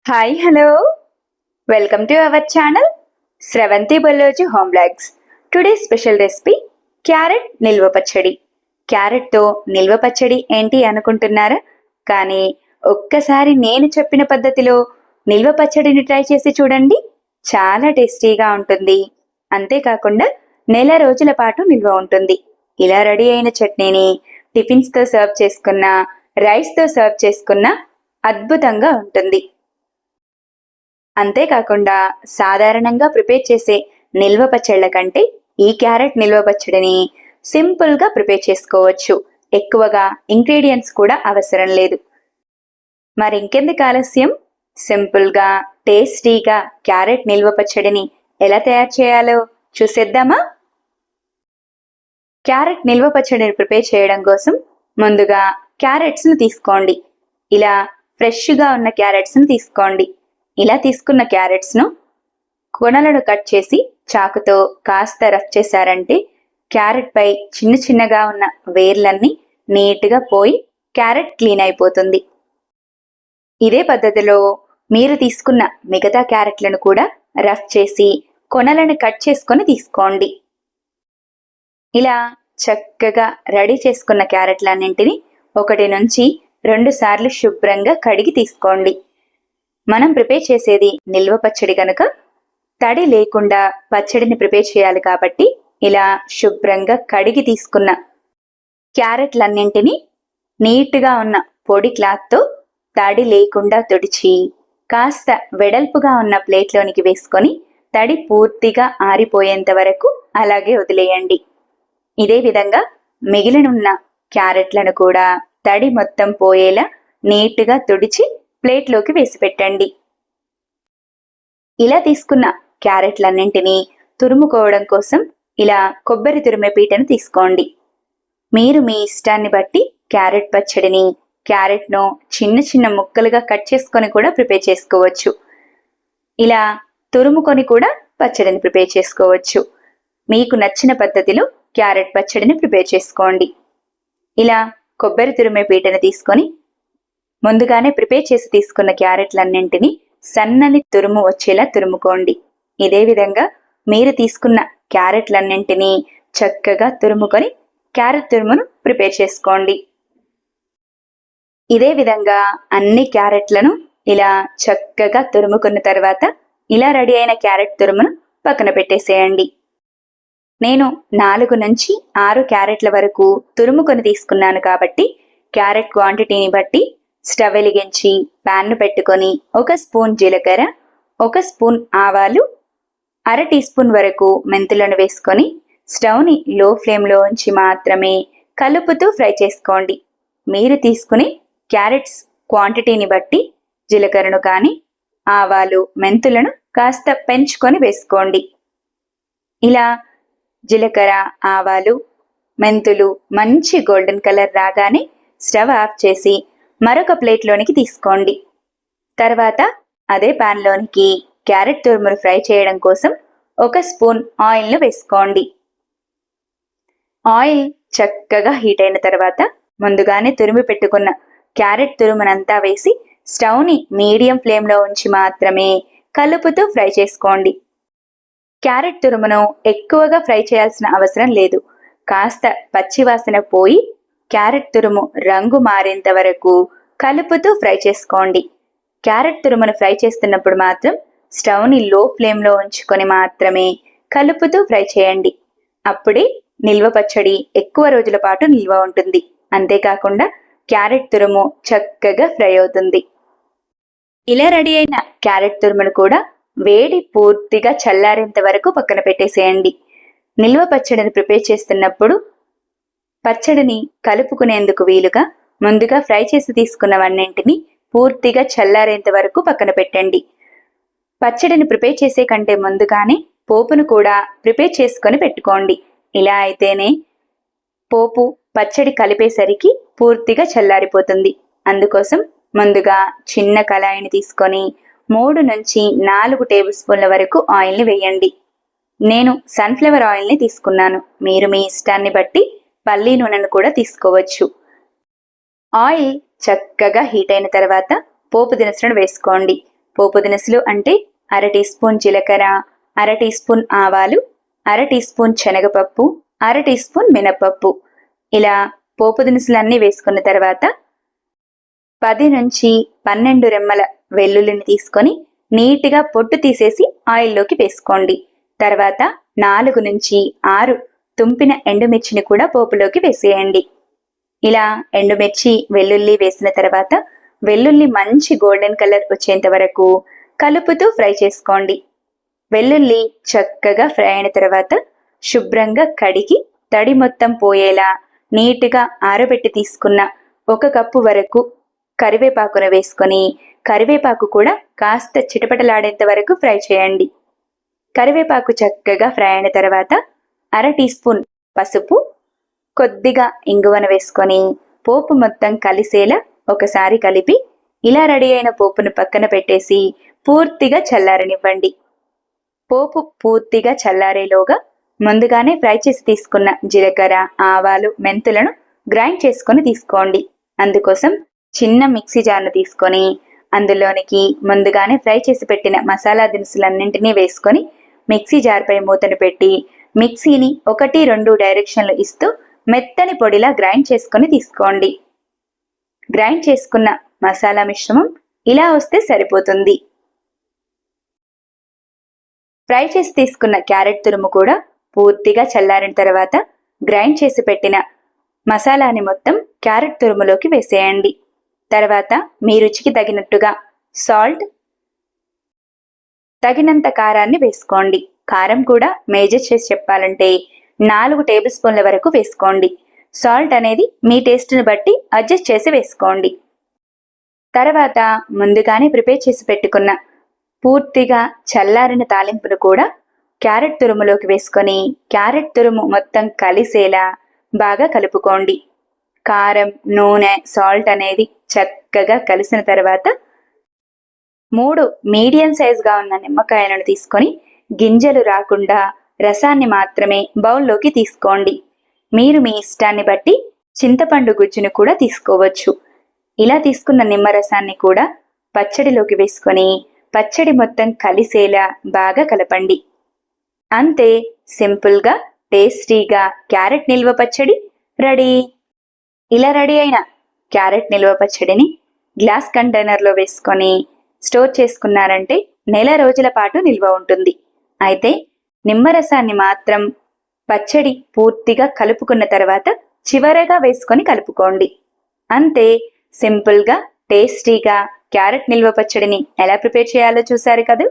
Hi hello welcome to our channel Sravanthi Bolloju home blogs. Today special recipe carrot నిల్వ పచ్చడి. క్యారెట్తో నిల్వ పచ్చడి ఏంటి అనుకుంటున్నారా? కానీ ఒక్కసారి నేను చెప్పిన పద్ధతిలో నిల్వ పచ్చడిని ట్రై చేసి చూడండి, చాలా టేస్టీగా ఉంటుంది. అంతేకాకుండా నెల రోజుల పాటు నిల్వ ఉంటుంది. ఇలా రెడీ అయిన చట్నీని టిఫిన్స్తో సర్వ్ చేసుకున్న, రైస్తో సర్వ్ చేసుకున్న అద్భుతంగా ఉంటుంది. అంతేకాకుండా సాధారణంగా ప్రిపేర్ చేసే నిల్వ పచ్చళ్ళ కంటే ఈ క్యారెట్ నిల్వ పచ్చడిని సింపుల్గా ప్రిపేర్ చేసుకోవచ్చు. ఎక్కువగా ఇంగ్రీడియంట్స్ కూడా అవసరం లేదు. మరి ఇంకెందుకు ఆలస్యం, సింపుల్గా టేస్టీగా క్యారెట్ నిల్వ పచ్చడిని ఎలా తయారు చేయాలో చూసేద్దామా? క్యారెట్ నిల్వ పచ్చడిని ప్రిపేర్ చేయడం కోసం ముందుగా క్యారెట్స్ను తీసుకోండి. ఇలా ఫ్రెష్గా ఉన్న క్యారెట్స్ను తీసుకోండి. ఇలా తీసుకున్న క్యారెట్స్ను కొనలను కట్ చేసి చాకుతో కాస్త రఫ్ చేశారంటే క్యారెట్ పై చిన్న చిన్నగా ఉన్న వేర్లన్నీ నీట్గా పోయి క్యారెట్ క్లీన్ అయిపోతుంది. ఇదే పద్ధతిలో మీరు తీసుకున్న మిగతా క్యారెట్లను కూడా రఫ్ చేసి కొనలను కట్ చేసుకొని తీసుకోండి. ఇలా చక్కగా రెడీ చేసుకున్న క్యారెట్లన్నింటినీ 1 నుంచి 2 సార్లు శుభ్రంగా కడిగి తీసుకోండి. మనం ప్రిపేర్ చేసేది నిల్వ పచ్చడి కనుక తడి లేకుండా పచ్చడిని ప్రిపేర్ చేయాలి కాబట్టి ఇలా శుభ్రంగా కడిగి తీసుకున్న క్యారెట్లన్నింటినీ నీట్గా ఉన్న పొడి క్లాత్తో తడి లేకుండా తుడిచి కాస్త వెడల్పుగా ఉన్న ప్లేట్లోనికి వేసుకొని తడి పూర్తిగా ఆరిపోయేంత వరకు అలాగే వదిలేయండి. ఇదే విధంగా మిగిలినున్న క్యారెట్లను కూడా తడి మొత్తం పోయేలా నీట్గా తుడిచి ప్లేట్లోకి వేసి పెట్టండి. ఇలా తీసుకున్న క్యారెట్లన్నింటినీ తురుముకోవడం కోసం ఇలా కొబ్బరి తురిమే పీటను తీసుకోండి. మీరు మీ ఇష్టాన్ని బట్టి క్యారెట్ పచ్చడిని క్యారెట్ను చిన్న చిన్న ముక్కలుగా కట్ చేసుకొని కూడా ప్రిపేర్ చేసుకోవచ్చు. ఇలా తురుముకొని కూడా పచ్చడిని ప్రిపేర్ చేసుకోవచ్చు. మీకు నచ్చిన పద్ధతిలో క్యారెట్ పచ్చడిని ప్రిపేర్ చేసుకోండి. ఇలా కొబ్బరి తురిమే పీటను తీసుకొని ముందుగానే ప్రిపేర్ చేసి తీసుకున్న క్యారెట్లన్నింటినీ సన్నని తురుము వచ్చేలా తురుముకోండి. ఇదే విధంగా మీరు తీసుకున్న క్యారెట్లన్నింటినీ చక్కగా తురుముకొని క్యారెట్ తురుమును ప్రిపేర్ చేసుకోండి. ఇదే విధంగా అన్ని క్యారెట్లను ఇలా చక్కగా తురుముకున్న తర్వాత ఇలా రెడీ అయిన క్యారెట్ తురుమును పక్కన పెట్టేసేయండి. నేను 4 నుంచి 6 క్యారెట్ల వరకు తురుముకొని తీసుకున్నాను కాబట్టి క్యారెట్ క్వాంటిటీని బట్టి స్టవ్ వెలిగించి ప్యాన్ను పెట్టుకొని 1 స్పూన్ జీలకర్ర, 1 స్పూన్ ఆవాలు, 1/2 టీ స్పూన్ వరకు మెంతులను వేసుకొని స్టవ్ని లో ఫ్లేమ్లో ఉంచి మాత్రమే కలుపుతూ ఫ్రై చేసుకోండి. మీరు తీసుకునే క్యారెట్స్ క్వాంటిటీని బట్టి జీలకర్రను కానీ ఆవాలు, మెంతులను కాస్త పెంచుకొని వేసుకోండి. ఇలా జీలకర్ర, ఆవాలు, మెంతులు మంచి గోల్డెన్ కలర్ రాగానే స్టవ్ ఆఫ్ చేసి మరొక ప్లేట్లోనికి తీసుకోండి. తర్వాత అదే ప్యాన్లోనికి క్యారెట్ తురుమును ఫ్రై చేయడం కోసం 1 స్పూన్ ఆయిల్ను వేసుకోండి. ఆయిల్ చక్కగా హీట్ అయిన తర్వాత ముందుగానే తురిమి పెట్టుకున్న క్యారెట్ తురుమునంతా వేసి స్టవ్ని మీడియం ఫ్లేమ్లో ఉంచి మాత్రమే కలుపుతూ ఫ్రై చేసుకోండి. క్యారెట్ తురుమును ఎక్కువగా ఫ్రై చేయాల్సిన అవసరం లేదు. కాస్త పచ్చివాసన పోయి క్యారెట్ తురుము రంగు మారేంత వరకు కలుపుతూ ఫ్రై చేసుకోండి. క్యారెట్ తురుమును ఫ్రై చేస్తున్నప్పుడు మాత్రం స్టవ్ని లో ఫ్లేమ్లో ఉంచుకొని మాత్రమే కలుపుతూ ఫ్రై చేయండి. అప్పుడే నిల్వ పచ్చడి ఎక్కువ రోజుల పాటు నిల్వ ఉంటుంది. అంతేకాకుండా క్యారెట్ తురుము చక్కగా ఫ్రై అవుతుంది. ఇలా రెడీ అయిన క్యారెట్ తురుమును కూడా వేడి పూర్తిగా చల్లారేంత వరకు పక్కన పెట్టేసేయండి. నిల్వ పచ్చడిని ప్రిపేర్ చేస్తున్నప్పుడు పచ్చడిని కలుపుకునేందుకు వీలుగా ముందుగా ఫ్రై చేసి తీసుకున్నవన్నింటినీ పూర్తిగా చల్లారేంత వరకు పక్కన పెట్టండి. పచ్చడిని ప్రిపేర్ చేసే కంటే ముందుగానే పోపును కూడా ప్రిపేర్ చేసుకొని పెట్టుకోండి. ఇలా అయితేనే పోపు పచ్చడి కలిపేసరికి పూర్తిగా చల్లారిపోతుంది. అందుకోసం ముందుగా చిన్న కళాయిని తీసుకొని 3 నుంచి 4 టేబుల్ స్పూన్ల వరకు ఆయిల్ని వేయండి. నేను సన్ఫ్లవర్ ఆయిల్ని తీసుకున్నాను. మీరు మీ ఇష్టాన్ని బట్టి పల్లీ నూనెను కూడా తీసుకోవచ్చు. ఆయిల్ చక్కగా హీట్ అయిన తర్వాత పోపు దినుసులను వేసుకోండి. పోపు దినుసులు అంటే అర టీ స్పూన్ జీలకర్ర, అర టీ స్పూన్ ఆవాలు, అర టీ స్పూన్ శనగపప్పు, అర టీ స్పూన్ మినపప్పు. ఇలా పోపు దినుసులన్నీ వేసుకున్న తర్వాత 10 నుంచి 12 రెమ్మల వెల్లుల్లిని తీసుకొని నీట్గా పొట్టు తీసేసి ఆయిల్లోకి వేసుకోండి. తర్వాత 4 నుంచి 6 తుంపిన ఎండుమిర్చిని కూడా పోపులోకి వేసేయండి. ఇలా ఎండుమిర్చి వెల్లుల్లి వేసిన తర్వాత వెల్లుల్లి మంచి గోల్డెన్ కలర్ వచ్చేంత వరకు కలుపుతూ ఫ్రై చేసుకోండి. వెల్లుల్లి చక్కగా ఫ్రై అయిన తర్వాత శుభ్రంగా కడిగి తడి మొత్తం పోయేలా నీట్గా ఆరబెట్టి తీసుకున్న 1 కప్పు వరకు కరివేపాకును వేసుకొని కరివేపాకు కూడా కాస్త చిటపటలాడేంత వరకు ఫ్రై చేయండి. కరివేపాకు చక్కగా ఫ్రై అయిన తర్వాత అర టీ స్పూన్ పసుపు, కొద్దిగా ఇంగువను వేసుకొని పోపు మొత్తం కలిసేలా ఒకసారి కలిపి ఇలా రెడీ అయిన పోపును పక్కన పెట్టేసి పూర్తిగా చల్లారనివ్వండి. పోపు పూర్తిగా చల్లారేలోగా ముందుగానే ఫ్రై చేసి తీసుకున్న జీలకర్ర, ఆవాలు, మెంతులను గ్రైండ్ చేసుకొని తీసుకోండి. అందుకోసం చిన్న మిక్సీ జార్ను తీసుకొని అందులోనికి ముందుగానే ఫ్రై చేసి పెట్టిన మసాలా దినుసులన్నింటినీ వేసుకొని మిక్సీ జార్పై మూతను పెట్టి మిక్సీని 1-2 డైరెక్షన్లు ఇస్తూ మెత్తని పొడిలా గ్రైండ్ చేసుకొని తీసుకోండి. గ్రైండ్ చేసుకున్న మసాలా మిశ్రమం ఇలా వస్తే సరిపోతుంది. ఫ్రై చేసి తీసుకున్న క్యారెట్ తురుము కూడా పూర్తిగా చల్లారిన తర్వాత గ్రైండ్ చేసి పెట్టిన మసాలాని మొత్తం క్యారెట్ తురుములోకి వేసేయండి. తర్వాత మీ రుచికి తగినట్టుగా సాల్ట్, తగినంత కారాన్ని వేసుకోండి. కారం కూడా మేజర్ చేసి చెప్పాలంటే 4 టేబుల్ స్పూన్ల వరకు వేసుకోండి. సాల్ట్ అనేది మీ టేస్ట్ని బట్టి అడ్జస్ట్ చేసి వేసుకోండి. తర్వాత ముందుగానే ప్రిపేర్ చేసి పెట్టుకున్న పూర్తిగా చల్లారిన తాలింపును కూడా క్యారెట్ తురుములోకి వేసుకొని క్యారెట్ తురుము మొత్తం కలిసేలా బాగా కలుపుకోండి. కారం, నూనె, సాల్ట్ అనేది చక్కగా కలిసిన తర్వాత 3 మీడియం సైజుగా ఉన్న నిమ్మకాయలను తీసుకొని గింజలు రాకుండా రసాన్ని మాత్రమే బౌల్లోకి తీసుకోండి. మీరు మీ ఇష్టాన్ని బట్టి చింతపండు గుజ్జును కూడా తీసుకోవచ్చు. ఇలా తీసుకున్న నిమ్మరసాన్ని కూడా పచ్చడిలోకి వేసుకొని పచ్చడి మొత్తం కలిసేలా బాగా కలపండి. అంతే, సింపుల్గా టేస్టీగా క్యారెట్ నిల్వ పచ్చడి రెడీ. ఇలా రెడీ అయిన క్యారెట్ నిల్వ పచ్చడిని గ్లాస్ కంటైనర్లో వేసుకొని స్టోర్ చేసుకున్నారంటే నెల రోజుల పాటు నిల్వ ఉంటుంది. అయితే నిమ్మరసాన్ని మాత్రం పచ్చడి పూర్తిగా కలుపుకున్న తర్వాత చివరగా వేసుకొని కలుపుకోండి. అంతే, సింపుల్గా టేస్టీగా క్యారెట్ నిల్వ పచ్చడిని ఎలా ప్రిపేర్ చేయాలో చూశారు కదా.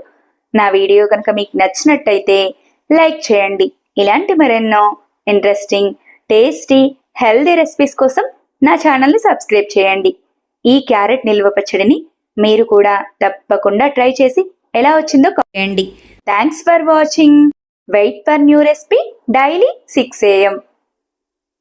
నా వీడియో కనుక మీకు నచ్చినట్టయితే లైక్ చేయండి. ఇలాంటి మరెన్నో ఇంట్రెస్టింగ్, టేస్టీ, హెల్దీ రెసిపీస్ కోసం నా ఛానల్ని సబ్స్క్రైబ్ చేయండి. ఈ క్యారెట్ నిల్వ పచ్చడిని మీరు కూడా తప్పకుండా ట్రై చేసి ఎలా వచ్చిందో కామెంట్ చేయండి. Thanks for watching. Wait for new recipe daily 6 AM.